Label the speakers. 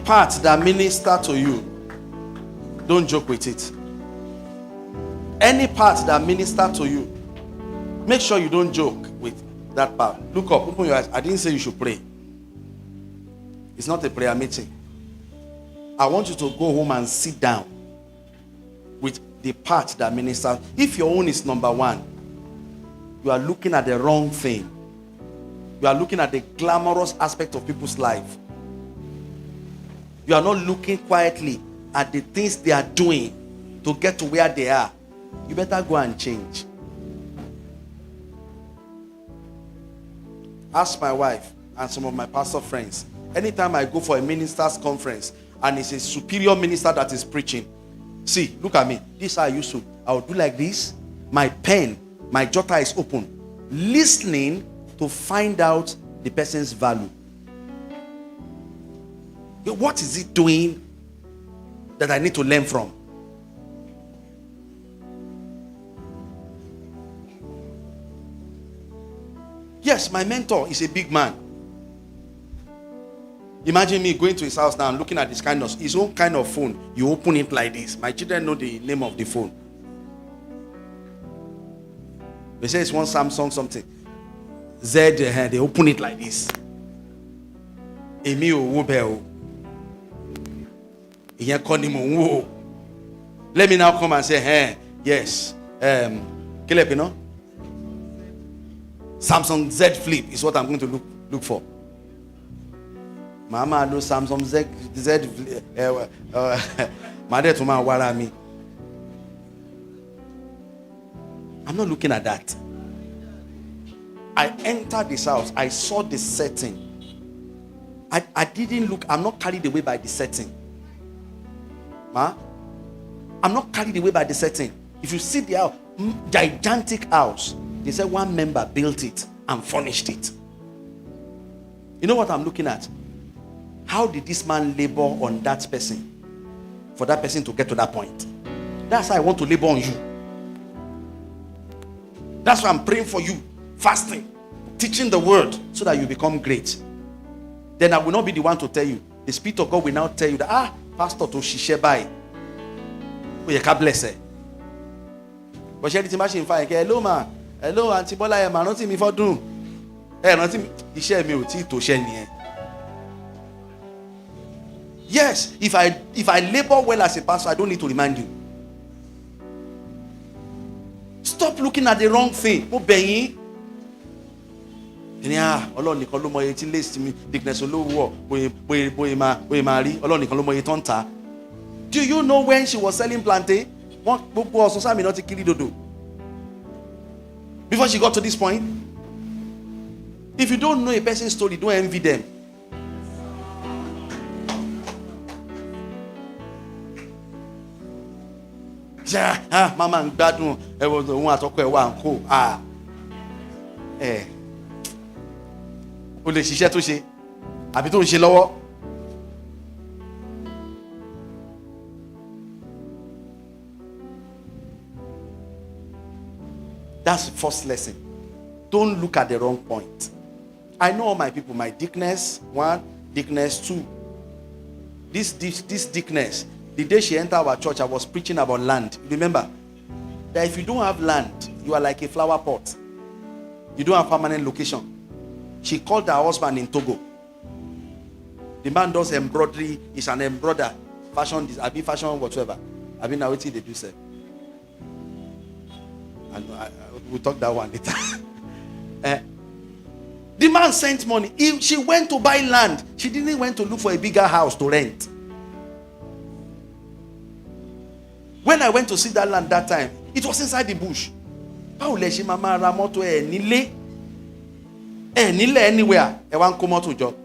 Speaker 1: part that minister to you, don't joke with it. Any part that minister to you, make sure you don't joke with that part. Look up, open your eyes. I didn't say you should pray. It's not a prayer meeting. I want you to go home and sit down with the part that ministers. If your own is number one, you are looking at the wrong thing. You are looking at the glamorous aspect of people's life. You are not looking quietly at the things they are doing to get to where they are. You better go and change. Ask my wife and some of my pastor friends. Anytime I go for a minister's conference and it's a superior minister that is preaching, see, look at me. This is how I used to. I would do like this. My pen, my jotter is open. Listening to find out the person's value. What is he doing that I need to learn from? Yes, my mentor is a big man. Imagine me going to his house now and looking at his own kind of phone. You open it like this. My children know the name of the phone. They say it's one Samsung something. Z, they open it like this. Emi o. Let me now come and say, hey, yes. Caleb, you know? Samsung Z Flip is what I'm going to look for. Mama, no Samsung Z I'm not looking at that. I entered this house. I saw the setting. I didn't look. I'm not carried away by the setting. I'm not carried away by the setting. If you see the house, gigantic house, they said one member built it and furnished it. You know what I'm looking at? How did this man labor on that person for that person to get to that point? That's how I want to labor on you. That's why I'm praying for you, fasting, teaching the word so that you become great. Then I will not be the one to tell you. The Spirit of God will now tell you that, Pastor to shishe by. You can bless her. But she didn't imagine fine. Hello, ma. Hello, Auntie Bola. Ma, nothing me for do. Nothing. He share me with to share me. Yes, if I labor well as a pastor, I don't need to remind you. Stop looking at the wrong thing. Ọlọ́run nìkan ló mọ iye tí lace mi thickness olówó bóyá máa rí Ọlọ́run nìkan ló mọ iye tó ń tà. Do you know when she was selling plantain? Wọ́n gbogbo ọ̀sán sáàmì náà ti kiri dodo. Before she got to this point. If you don't know a person's story, don't envy them. Mama ń gbádùn òun àtọkọ ẹ̀ wà ń kó. O lè ṣiṣẹ́ tó ṣe àbí tó ń ṣe lọ́wọ́. That's the first lesson. Don't look at the wrong point. I know all my people. My dickness, 1, dickness 2. This dickness. The day she entered our church, I was preaching about land. Remember that if you don't have land, you are like a flower pot. You don't have permanent location. She called her husband in Togo. The man does embroidery. He's an embroider. Fashion, whatever. I mean, now what they do, sir. And we'll talk that one later. The man sent money. She went to buy land. She didn't went to look for a bigger house to rent. When I went to see that land that time, it was inside the bush. How let she mama ramoto nile anywhere? I want come out to job.